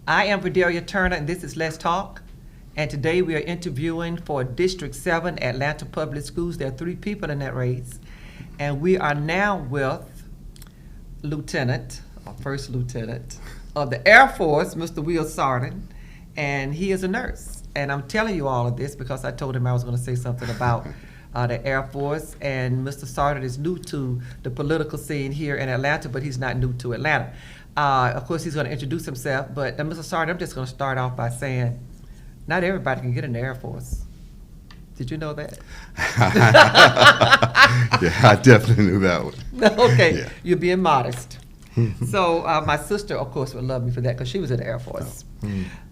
I am Verdaillia Turner, and this is Let's Talk. And today we are interviewing for District 7 Atlanta Public Schools. There are 3 people in that race. And we are now with First Lieutenant of the Air Force, Mr. Will Sardin, and he is a nurse. And I'm telling you all of this because I told him I was going to say something about the Air Force, and Mr. Sardin is new to the political scene here in Atlanta, but he's not new to Atlanta. Of course, he's going to introduce himself, but Mr. Sardin, I'm just going to start off by saying, not everybody can get in the Air Force. Did you know that? Yeah, I definitely knew that one. Okay, Yeah. You're being modest. So my sister, of course, would love me for that because she was in the Air Force.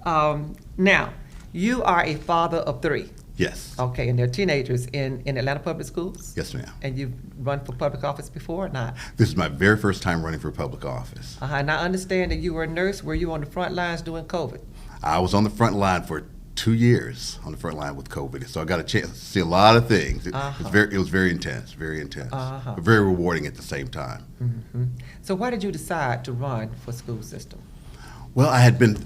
Now, you are a father of 3. Yes. Okay, and they're teenagers in Atlanta Public Schools? Yes, ma'am. And you've run for public office before or not? This is my very first time running for public office. And I understand that you were a nurse. Were you on the front lines during COVID? I was on the front line for 2 years on the front line with COVID, so I got a chance to see a lot of things. It was very intense, but very rewarding at the same time. So why did you decide to run for school system? Well, I had been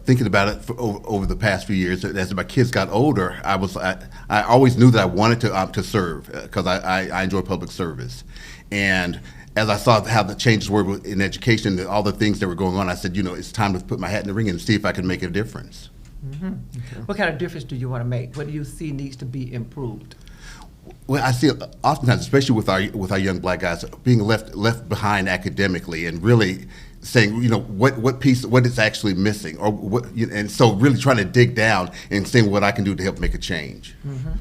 thinking about it over the past few years. As my kids got older, I always knew that I wanted to serve because I enjoy public service. And as I saw how the changes were in education and all the things that were going on, I said, it's time to put my hat in the ring and see if I can make a difference. Okay. What kind of difference do you want to make? What do you see needs to be improved? Well, I see oftentimes, especially with our young black guys, being left behind academically and really saying, what is actually missing, or what, and so really trying to dig down and seeing what I can do to help make a change.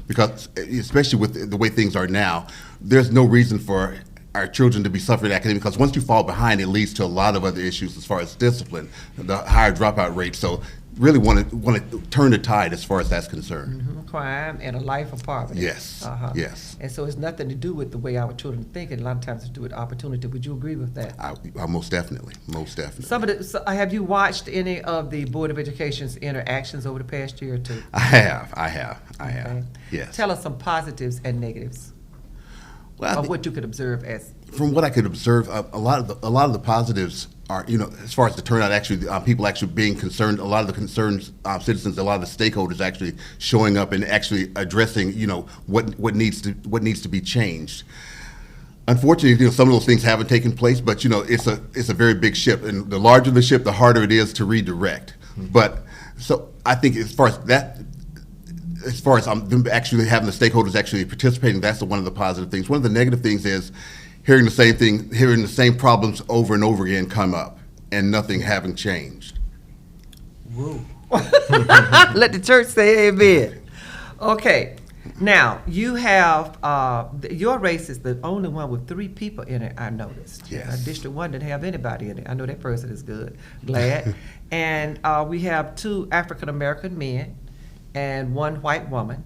Because especially with the way things are now, there's no reason for our children to be suffering academically, because once you fall behind, it leads to a lot of other issues as far as discipline, the higher dropout rate. So really want to turn the tide as far as that's concerned. Crime and a life of poverty. Yes. Yes. And so it's nothing to do with the way our children think, and a lot of times it's to do with opportunity. Would you agree with that? I most definitely. Have you watched any of the Board of Education's interactions over the past year or 2? I have. Okay. Yes. Tell us some positives and negatives of what you could observe as. From what I could observe, a lot of the positives are, as far as the turnout, actually, people actually being concerned, a lot of the concerned citizens, a lot of the stakeholders actually showing up and actually addressing, what needs to be changed. Unfortunately, some of those things haven't taken place, but it's a very big ship, and the larger the ship, the harder it is to redirect. But so I think as far as them actually having the stakeholders actually participating, that's one of the positive things. One of the negative things is hearing the same problems over and over again come up, and nothing having changed. Woo. Let the church say amen. Okay. Now, you have, your race is the only one with 3 people in it, I noticed. Yes. District 1 didn't have anybody in it. I know that person is good. Glad. And we have 2 African-American men and 1 white woman.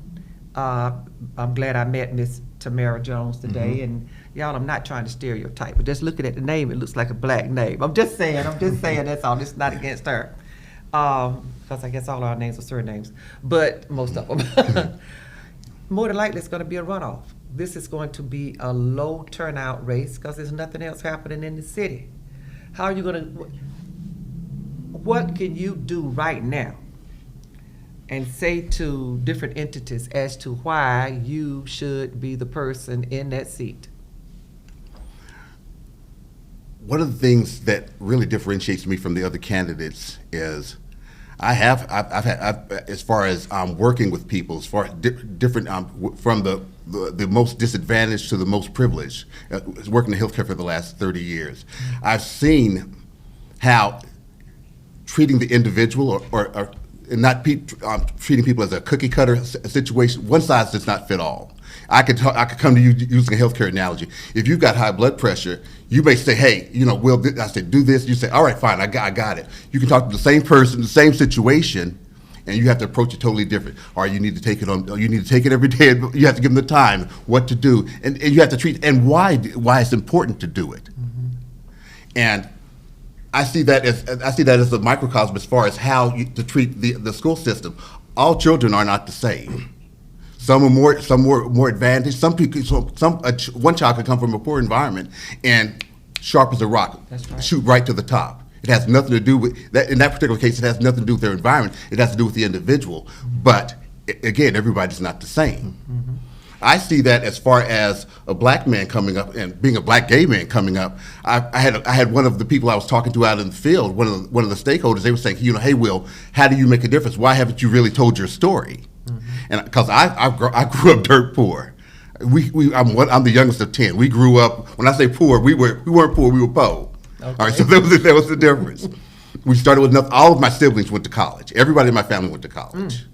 I'm glad I met Miss Tamara Jones today, and y'all, I'm not trying to stereotype, but just looking at the name, it looks like a black name. I'm just saying, that's all. It's not against her. Because I guess all our names are surnames, but most of them. More than likely, it's going to be a runoff. This is going to be a low turnout race because there's nothing else happening in the city. How are you going to, what can you do right now and say to different entities as to why you should be the person in that seat? One of the things that really differentiates me from the other candidates is I've had, as far as working with people, as far as different, from the most disadvantaged to the most privileged, working in healthcare for the last 30 years. I've seen how treating the individual or not treating people as a cookie cutter situation, one size does not fit all. I could come to you using a healthcare analogy. If you've got high blood pressure, you may say, hey, Will, I said, do this. You say, all right, fine, I got it. You can talk to the same person, the same situation, and you have to approach it totally different. Or you need to take it on. You need to take it every day. You have to give them the time, what to do, and you have to treat, and why it's important to do it. And I see that as a microcosm as far as how to treat the school system. All children are not the same. Some are more advantaged. One child could come from a poor environment and sharp as a rock, That's right. shoot right to the top. It has nothing to do with that. In that particular case, it has nothing to do with their environment. It has to do with the individual. But again, everybody's not the same. Mm-hmm. I see that as far as a black man coming up and being a black gay man coming up. I had one of the people I was talking to out in the field, one of the stakeholders. They were saying, hey, Will, how do you make a difference? Why haven't you really told your story? Mm-hmm. And because I grew up dirt poor. I'm the youngest of 10. We grew up. When I say poor, we weren't poor. We were po. Okay. All right, so that was the difference. We started with nothing. All of my siblings went to college. Everybody in my family went to college.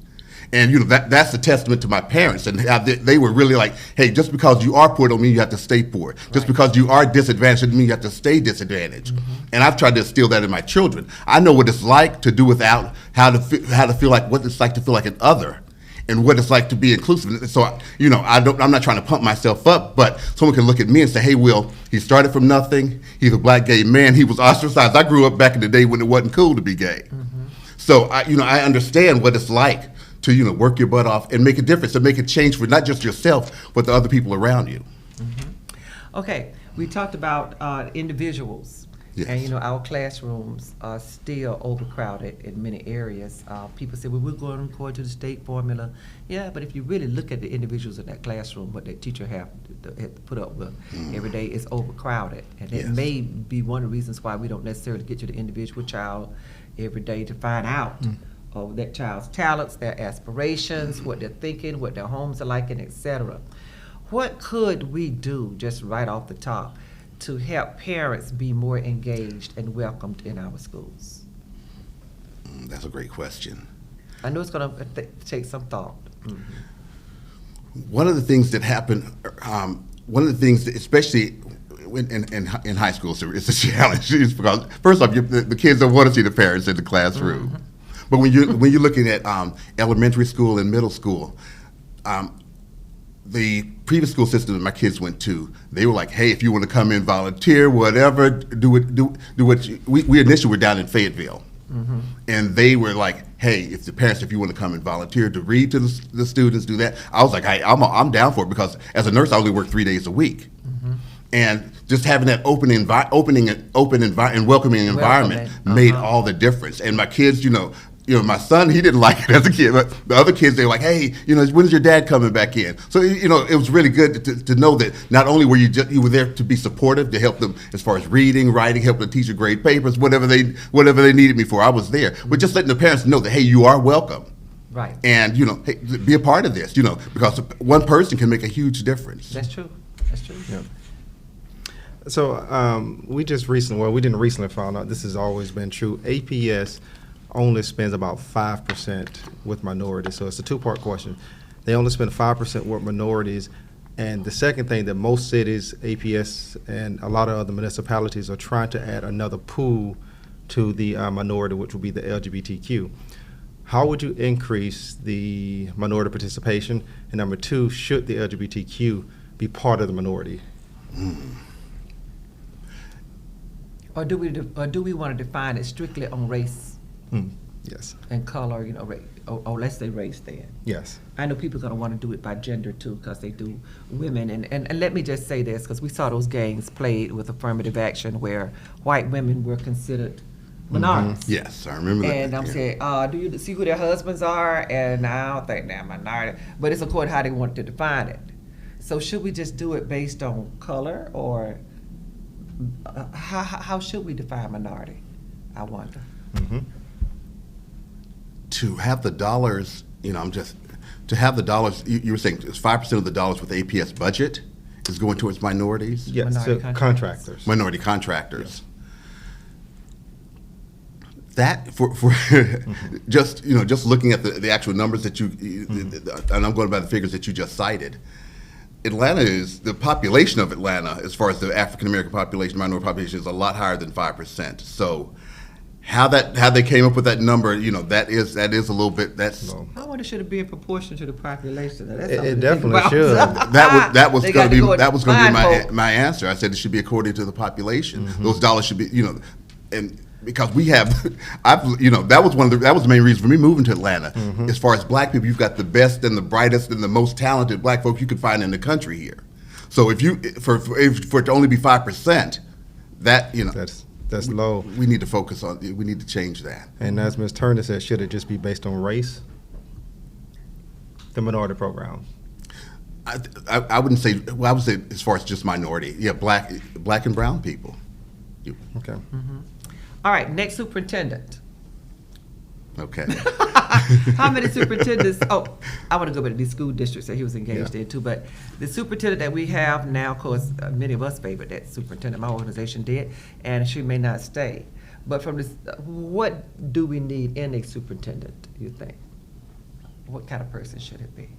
And that's a testament to my parents, and how they were really like, hey, just because you are poor don't mean you have to stay poor. Just right. Because you are disadvantaged doesn't mean you have to stay disadvantaged. Mm-hmm. And I've tried to instill that in my children. I know what it's like to do without, how to feel like, what it's like to feel like an other, and what it's like to be inclusive. So I'm not trying to pump myself up, but someone can look at me and say, hey, Will, he started from nothing. He's a black gay man. He was ostracized. I grew up back in the day when it wasn't cool to be gay. Mm-hmm. So I understand what it's like to work your butt off and make a difference and make a change for not just yourself, but the other people around you. Mm-hmm. Okay, we talked about individuals. Yes. And our classrooms are still overcrowded in many areas. People say, well, we're going according to the state formula. Yeah, but if you really look at the individuals in that classroom, what that teacher have to put up with every day is overcrowded. And it may be one of the reasons why we don't necessarily get to the individual child every day to find out of that child's talents, their aspirations, what they're thinking, what their homes are like, and etc. What could we do, just right off the top, to help parents be more engaged and welcomed in our schools? That's a great question. I know it's going to take some thought. Mm-hmm. One of the things that happen, especially in high school, so it's a challenge. It's because first off, the kids don't want to see the parents in the classroom. Mm-hmm. But when you're looking at elementary school and middle school, the previous school system that my kids went to, they were like, hey, if you want to come in, volunteer, whatever, do what we initially were down in Fayetteville. Mm-hmm. And they were like, hey, if you want to come and volunteer to read to the students, do that. I was like, hey, I'm down for it, because as a nurse, I only work 3 days a week. Mm-hmm. And just having that open and welcoming environment made all the difference. And my kids, my son, he didn't like it as a kid, but the other kids, they were like, hey, when's your dad coming back in? So, it was really good to know that not only were you were there to be supportive, to help them as far as reading, writing, help the teacher grade papers, whatever they needed me for, I was there. But just letting the parents know that, hey, you are welcome. Right. And, hey, be a part of this, because one person can make a huge difference. That's true. Yeah. So we didn't recently find out, this has always been true, APS only spends about 5% with minorities. So it's a two-part question. They only spend 5% with minorities. And the second thing, that most cities, APS, and a lot of other municipalities are trying to add another pool to the minority, which would be the LGBTQ. How would you increase the minority participation? And number two, should the LGBTQ be part of the minority? Or do we want to define it strictly on race? Yes. And color, or let's say race then. Yes. I know people are going to want to do it by gender too, because they do women. And let me just say this, because we saw those games played with affirmative action where white women were considered minorities. Mm-hmm. Yes, I remember that. And I'm saying, do you see who their husbands are? And I don't think they're minority. But it's according to how they want to define it. So should we just do it based on color, or how should we define minority, I wonder? Mm-hmm. To have the dollars, to have the dollars, you were saying 5% of the dollars with the APS budget is going towards minorities? Yes, contractors. Minority contractors. Yes. That, for just looking at the actual numbers that and I'm going by the figures that you just cited, the population of Atlanta, as far as the African American population, minority population, is a lot higher than 5%. So how they came up with that number, that is a little bit. I wonder, should it be in proportion to the population? It definitely should. That was going to be my answer. I said it should be according to the population. Mm-hmm. Those dollars should be, and because we have, that was the main reason for me moving to Atlanta. Mm-hmm. As far as black people, you've got the best and the brightest and the most talented black folk you could find in the country here. So for it to only be 5%, That's low. We need to focus on. We need to change that. And as Ms. Turner said, should it just be based on race? The minority program. I wouldn't say. Well, I would say as far as just minority. Yeah, black and brown people. Okay. All right, next superintendent. Okay. How many superintendents? Oh, I want to go back to these school districts that he was engaged Yeah. in too. But the superintendent that we have now, of course, many of us favored that superintendent. My organization did, and she may not stay. But from this, what do we need in a superintendent? You think? What kind of person should it be?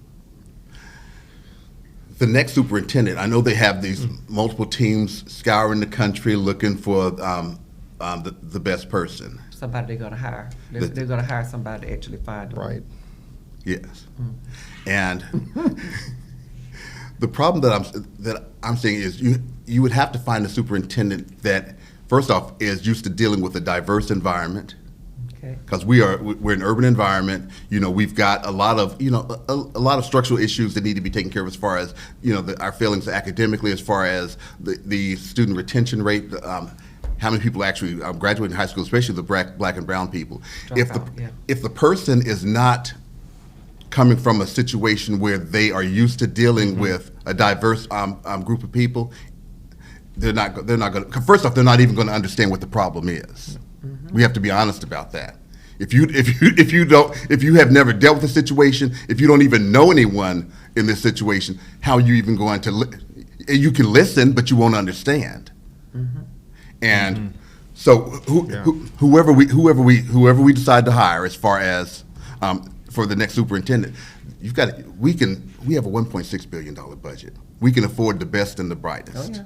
The next superintendent. I know they have these multiple teams scouring the country looking for the best person. Somebody they're going to hire. They're going to hire somebody to actually find them. Right. Yes. And the problem that I'm saying is you would have to find a superintendent that, first off, is used to dealing with a diverse environment. Okay. Because we're an urban environment. We've got a lot of a lot of structural issues that need to be taken care of as far as our failings academically, as far as the student retention rate. How many people actually graduate in high school, especially the black and brown people. If the person is not coming from a situation where they are used to dealing with a diverse group of people, they're not going to. First off, they're not even going to understand what the problem is. We have to be honest about that. If you have never dealt with a situation, if you don't even know anyone in this situation, how are you even going to? You can listen, but you won't understand. And so whoever we decide to hire, as far as for the next superintendent, we have a $1.6 billion budget. We can afford the best and the brightest. Oh, yeah.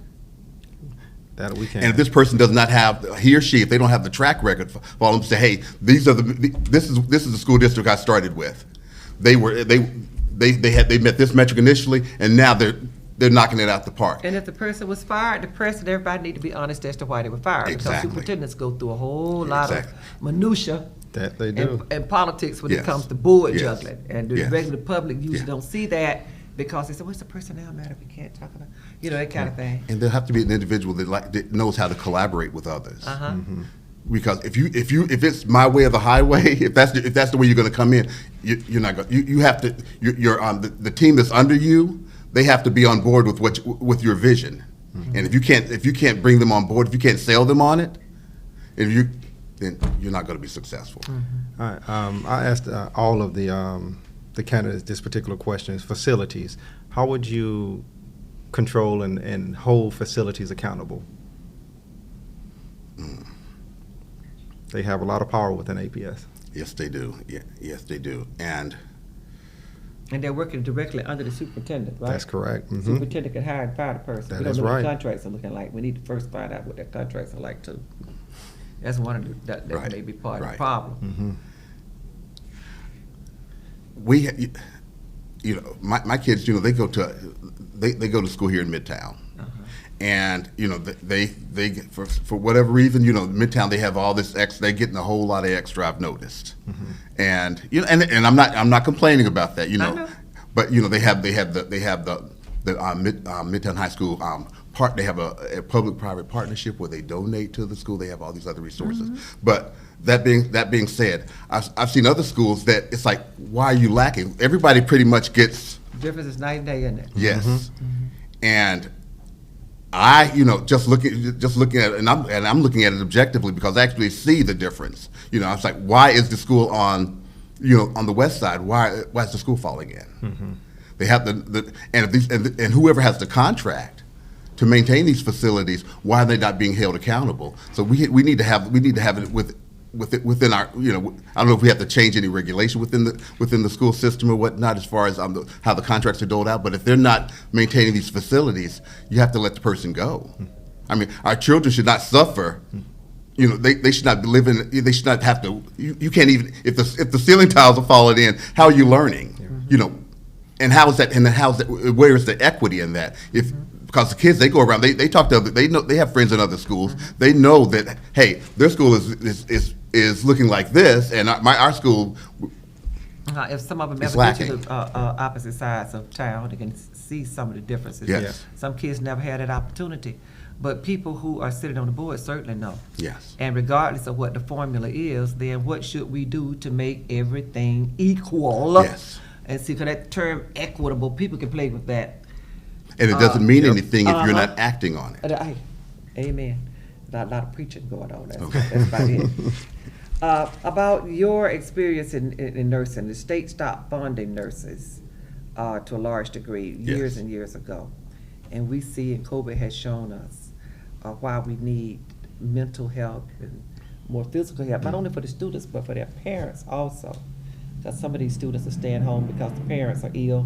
That we can. And if this person does not have, he or she, if they don't have the track record, for them to say, hey, this is the school district I started with. They met this metric initially, and now they're knocking it out the park. And if the person was fired, the press and everybody need to be honest as to why they were fired. Exactly. Because superintendents go through a whole lot of minutia That they do. and politics when it Yes. comes to board Yes. juggling. And the Yes. regular public usually Yeah. don't see that because they say, what's the personnel matter we can't talk about? That kind of thing. And there'll have to be an individual that knows how to collaborate with others. Uh-huh. Because if it's my way or the highway, if that's the way you're going to come in, you're not going. You have to. The team that's under you, they have to be on board with your vision. And if you can't bring them on board, if you can't sell them on it, then you're not going to be successful. All right. I asked all of the candidates this particular question: is facilities. How would you control and hold facilities accountable? They have a lot of power within APS. Yes, they do. Yeah, yes, they do. And they're working directly under the superintendent, right? That's correct. Superintendent can hire and fire the person. That We don't is know what right. the contracts are looking like. We need to first find out what their contracts are like too. That's one of that Right. may be part of Right. the problem. My kids, they go to school here in Midtown. And they for whatever reason, Midtown, they have all this extra. They're getting a whole lot of extra. I've noticed, and and I'm not complaining about that, I know. But they have the Midtown High School They have a public-private partnership where they donate to the school. They have all these other resources. But that being said, I've seen other schools that it's like, why are you lacking? Everybody pretty much gets. Difference is night and day, isn't it? Yes, and I, just looking at it, and I'm looking at it objectively because I actually see the difference. I was like, why is the school on the west side? Why is the school falling in? They have and whoever has the contract to maintain these facilities, why are they not being held accountable? So we need to have it within our, I don't know if we have to change any regulation within the school system or whatnot as far as how the contracts are doled out, but if they're not maintaining these facilities, you have to let the person go. I mean, our children should not suffer. They should not live in, they should not have to, you can't even, if the ceiling tiles are falling in, how are you learning? And where is the equity in that? Because the kids, they go around, they talk to other, they have friends in other schools. They know that, hey, their school is looking like this, and our school If some of them is ever get to lacking. the opposite sides of town, they can see some of the differences. Yes. Some kids never had that opportunity, but people who are sitting on the board certainly know. Yes. And regardless of what the formula is, then what should we do to make everything equal? Yes. And see, because that term equitable, people can play with that. And it doesn't mean anything if you're not acting on it. Amen. A lot of preaching going on. That's, Okay. that's about it. About your experience in nursing, the state stopped funding nurses to a large degree years Yes. and years ago. And we see, and COVID has shown us, why we need mental health and more physical health, not only for the students, but for their parents also. Because some of these students are staying home because the parents are ill,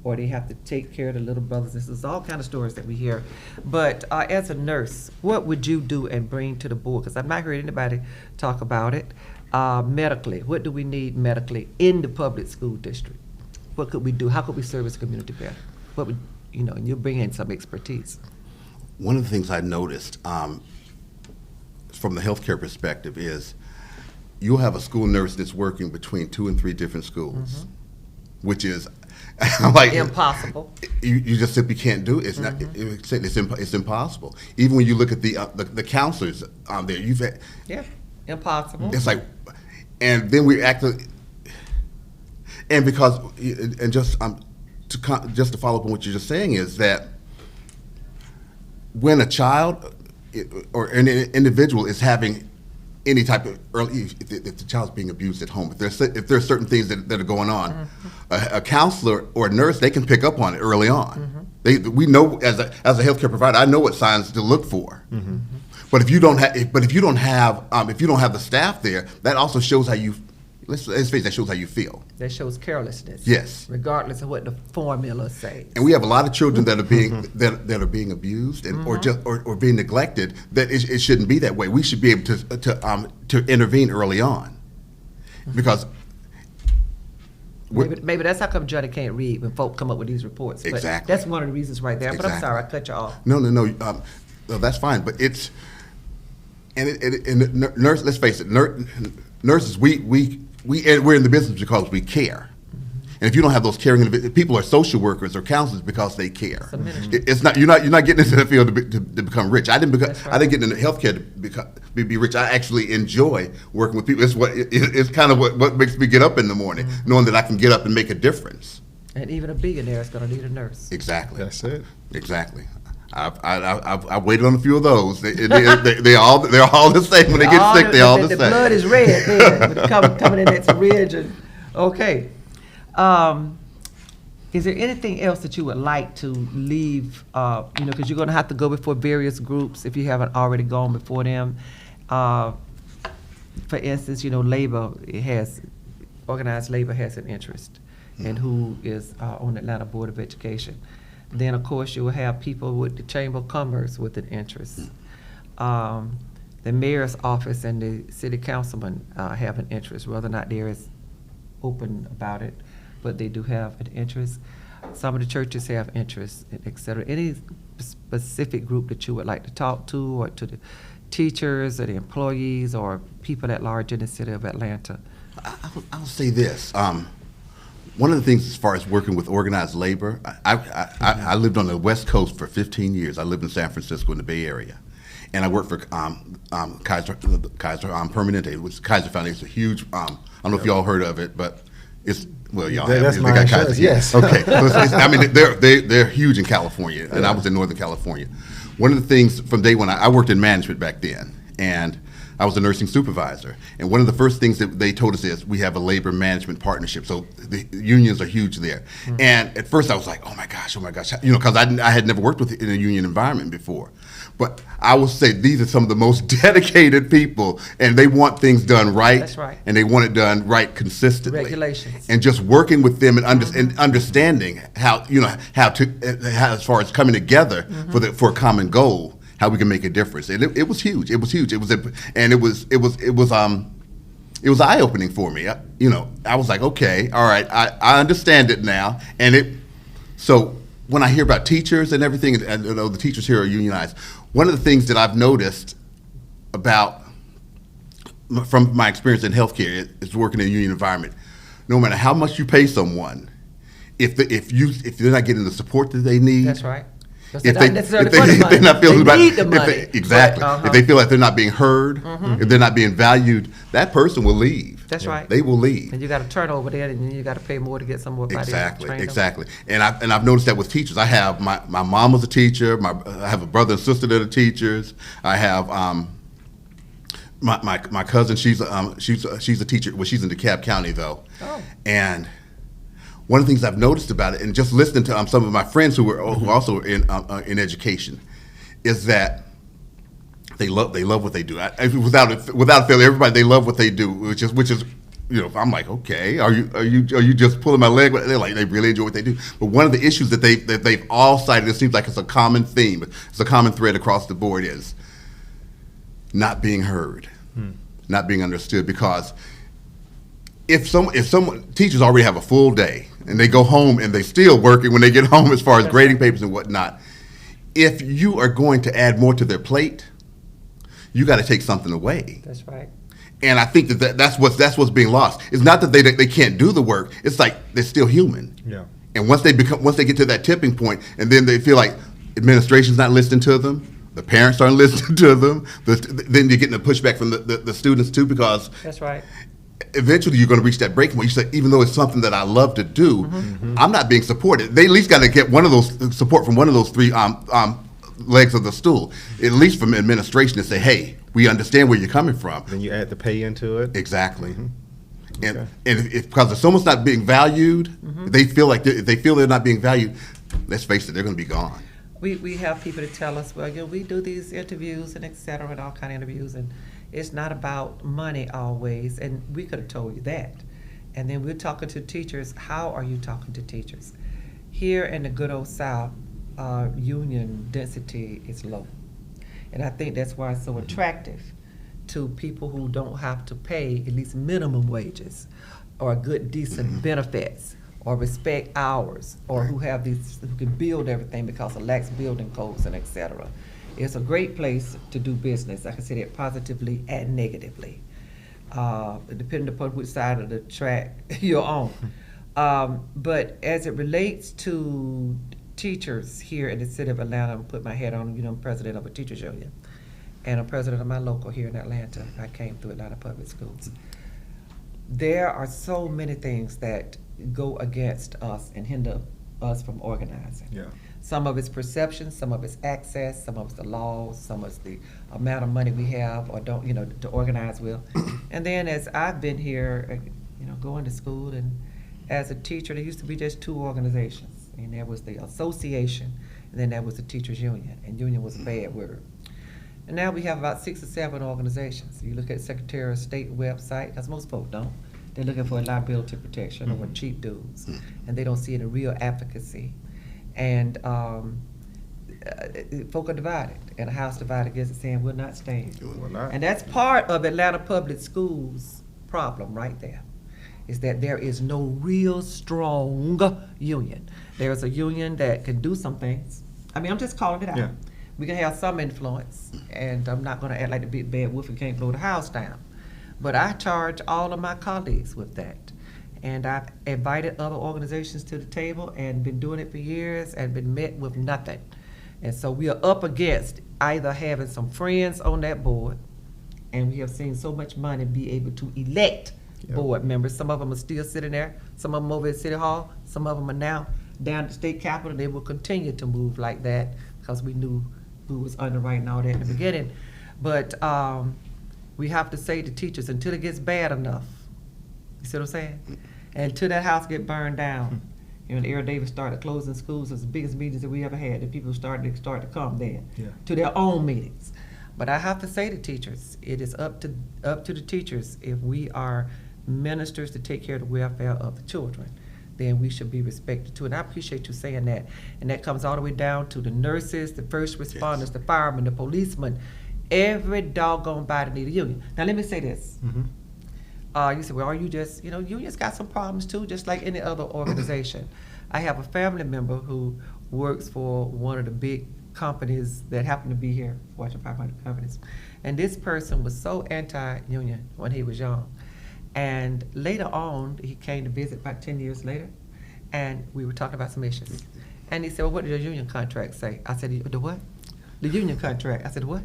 or they have to take care of the little brothers. This is all kind of stories that we hear. But as a nurse, what would you do and bring to the board? Because I've not heard anybody talk about it. Medically, what do we need medically in the public school district? What could we do? How could we service the community better? What would, and you bring in some expertise. One of the things I noticed from the healthcare perspective is you'll have a school nurse that's working between 2 and 3 different schools, which is like Impossible. You just simply can't do it. It's not. It's impossible. Even when you look at the counselors there, you've had. Yeah, impossible. It's like, and then we act, and because and just to follow up on what you're just saying is that when a child or an individual is having any type of if the child's being abused at home, if there's certain things that are going on, a counselor or a nurse, they can pick up on it early on. We know as a healthcare provider, I know what signs to look for. But if you don't have the staff there, that also shows how you. Let's face it, that shows how you feel. That shows carelessness. Yes. Regardless of what the formula says. And we have a lot of children that are being that are being abused and or being neglected. That it shouldn't be that way. We should be able to intervene early on, because maybe that's how come Johnny can't read when folk come up with these reports. But exactly. that's one of the reasons right there. But I'm sorry, I cut you off. No. No, that's fine. But it's nurse. Let's face it, nurses. We're in the business because we care. And if you don't have those caring people, are social workers or counselors because they care. It's not you're not getting into the field to become rich. I didn't get into healthcare to be rich. I actually enjoy working with people. It's kind of what makes me get up in the morning, knowing that I can get up and make a difference. And even a billionaire is going to need a nurse. Exactly. That's it. Exactly. I've waited on a few of those. They're all the same. When they get sick, they're all the same. The blood is red then, coming in that syringe. Okay. Is there anything else that you would like to leave, because you're going to have to go before various groups if you haven't already gone before them. For instance, organized labor has an interest in who is on the Atlanta Board of Education. Then, of course, you will have people with the Chamber of Commerce with an interest. The mayor's office and the city councilman have an interest, whether or not they're as open about it, but they do have an interest. Some of the churches have interest, et cetera. Any specific group that you would like to talk to, or to the teachers or the employees or people at large in the city of Atlanta? I'll say this. One of the things as far as working with organized labor, I lived on the West Coast for 15 years. I lived in San Francisco in the Bay Area. And I worked for Kaiser Permanente, which Kaiser Foundation is a huge, I don't know if y'all heard of it, but it's, well, y'all have. That's They my got insurance, Kaiser, yes. Okay. I mean, they're huge in California, and I was in Northern California. One of the things from day one, I worked in management back then, and I was a nursing supervisor. And one of the first things that they told us is we have a labor management partnership. So the unions are huge there. And at first I was like, oh my gosh, because I had never worked in a union environment before. But I will say these are some of the most dedicated people, and they want things done right. That's right. And they want it done right consistently. Regulations. And just working with them and understanding how as far as coming together for a common goal, how we can make a difference. And it was huge. It was huge. It was eye-opening for me. I was like, okay, all right, I understand it now. So when I hear about teachers and everything, and the teachers here are unionized, one of the things that I've noticed from my experience in healthcare is working in a union environment, no matter how much you pay someone, if they're not getting the support that they need. That's right. If they're not feeling exactly. If they feel like they're not being heard, if they're not being valued, that person will leave. That's right. They will leave. And you got to turn over there, and then you got to pay more to get some more bodies. Exactly. And I've noticed that with teachers. I have my mom was a teacher. I have a brother and sister that are teachers. I have my cousin. She's a teacher. Well, she's in DeKalb County though. Oh. And one of the things I've noticed about it, and just listening to some of my friends who also are in education, is that they love what they do. Without fail, everybody, they love what they do, which is I'm like, okay, are you just pulling my leg? They're like, they really enjoy what they do. But one of the issues that they've all cited, it seems like it's a common theme, it's a common thread across the board, is not being heard, not being understood. Because if teachers already have a full day and they go home and they still working when they get home as far as grading papers and whatnot, if you are going to add more to their plate, you got to take something away. That's right. And I think that's what's being lost. It's not that they can't do the work. It's like they're still human. Yeah. And once they get to that tipping point, and then they feel like administration's not listening to them, the parents aren't listening to them, then you're getting a pushback from the students too, because that's right. Eventually you're going to reach that breaking point. You say, even though it's something that I love to do, I'm not being supported. They at least got to get one of those support from one of those three legs of the stool, at least from administration, to say, hey, we understand where you're coming from. Then you add the pay into it. Exactly. And because if someone's not being valued, if they feel they're not being valued, let's face it, they're going to be gone. We have people to tell us, well, we do these interviews and et cetera, and all kind of interviews, and it's not about money always, and we could have told you that. And then we're talking to teachers. How are you talking to teachers? Here in the good old South, union density is low. And I think that's why it's so attractive to people who don't have to pay at least minimum wages or good, decent benefits or respect hours, or who can build everything because of lax building codes and et cetera. It's a great place to do business. I can say that positively and negatively, depending upon which side of the track you're on. But as it relates to teachers here in the city of Atlanta, I'm put my hat on, I'm president of a teachers union, and I'm president of my local here in Atlanta. I came through Atlanta Public Schools. There are so many things that go against us and hinder us from organizing. Yeah. Some of it's perception, some of it's access, some of it's the laws, some of it's the amount of money we have or don't, to organize with. And then as I've been here, going to school, and as a teacher, there used to be just two organizations. And there was the association, and then there was the teachers union. And union was a bad word. And now we have about 6 or 7 organizations. You look at Secretary of State website, because most folks don't. They're looking for liability protection or cheap dues, and they don't see any real advocacy. And folk are divided, and a house divided against it, saying will not stand. And that's part of Atlanta Public Schools' problem right there, is that there is no real strong union. There's a union that can do some things. I mean, I'm just calling it out. Yeah. We can have some influence, and I'm not going to act like the big bad wolf and can't blow the house down. But I charge all of my colleagues with that. And I've invited other organizations to the table and been doing it for years and been met with nothing. And so we are up against either having some friends on that board, and we have seen so much money be able to elect board members. Some of them are still sitting there, some of them over at City Hall, some of them are now down at the state capitol. They will continue to move like that because we knew who was underwriting all that in the beginning. But we have to say to teachers, until it gets bad enough, you see what I'm saying? And until that house get burned down. And Eric Davis started closing schools. It was the biggest meetings that we ever had. The people started to come then to their own meetings. But I have to say to teachers, it is up to the teachers. If we are ministers to take care of the welfare of the children, then we should be respected too. And I appreciate you saying that. And that comes all the way down to the nurses, the first responders, the firemen, the policemen. Every doggone body need a union. Now let me say this. You say, well, are you just, unions got some problems too, just like any other organization. I have a family member who works for one of the big companies that happen to be here, Fortune 500 companies. And this person was so anti-union when he was young. And later on, he came to visit about 10 years later, and we were talking about some issues. And he said, well, what did your union contract say? I said, the what? The union contract. I said, what?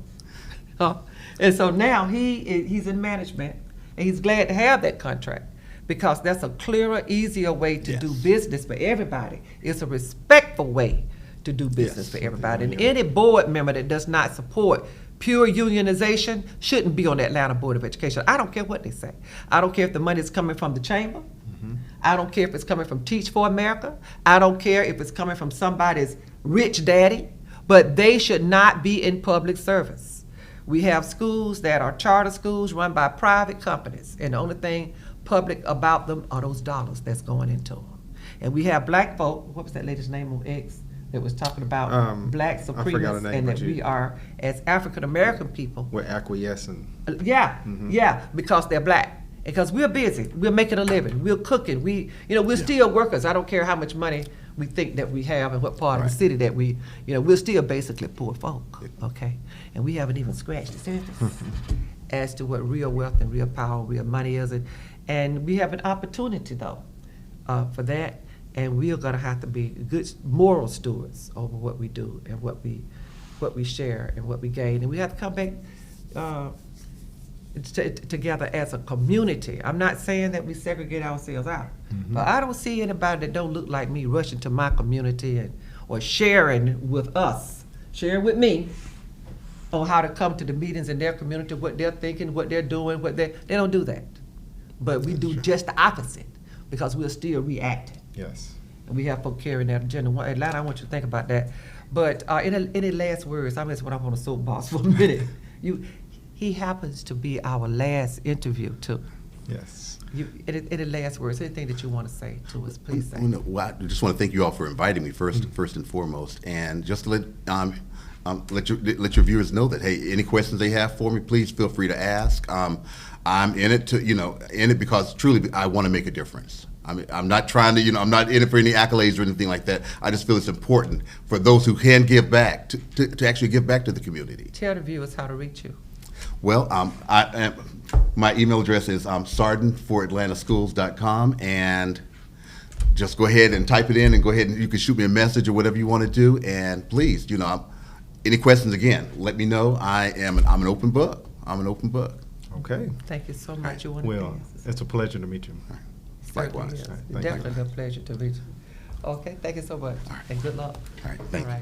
And so now he's in management, and he's glad to have that contract because that's a clearer, easier way to do business for everybody. It's a respectful way to do business for everybody. And any board member that does not support pure unionization shouldn't be on the Atlanta Board of Education. I don't care what they say. I don't care if the money is coming from the chamber. I don't care if it's coming from Teach for America. I don't care if it's coming from somebody's rich daddy, but they should not be in public service. We have schools that are charter schools run by private companies, and the only thing public about them are those dollars that's going into them. And we have black folk, what was that lady's name on X, that was talking about black supremacists, and that we are, as African American people, we're acquiescing. Yeah, because they're black. Because we're busy, we're making a living, we're cooking, we're still workers. I don't care how much money we think that we have and what part of the city that we're still basically poor folk, okay? And we haven't even scratched the surface as to what real wealth and real power, real money is. And we have an opportunity, though, for that. And we are gonna have to be good moral stewards over what we do and what we share and what we gain. And we have to come back together as a community. I'm not saying that we segregate ourselves out, but I don't see anybody that don't look like me rushing to my community or sharing with us, sharing with me on how to come to the meetings in their community, what they're thinking, what they're doing, they don't do that. But we do just the opposite because we're still reacting. Yes. And we have folk carrying that agenda. Atlanta, I want you to think about that. But any last words, I just went up on a soapbox for a minute. He happens to be our last interview, too. Yes. Any last words, anything that you want to say to us, please say. Well, I just want to thank you all for inviting me first and foremost, and just to let your viewers know that, hey, any questions they have for me, please feel free to ask. I'm in it because truly I want to make a difference. I'm not trying to, I'm not in it for any accolades or anything like that. I just feel it's important for those who can give back to actually give back to the community. Tell the viewers how to reach you. Well, my email address is sardin@atlantaschools.com, and just go ahead and type it in, and go ahead and you can shoot me a message or whatever you want to do. And please, any questions, again, let me know. I'm an open book. I'm an open book. Okay. Thank you so much. Well, it's a pleasure to meet you. Likewise. Definitely a pleasure to meet you. Okay, thank you so much, and good luck. All right, thank you.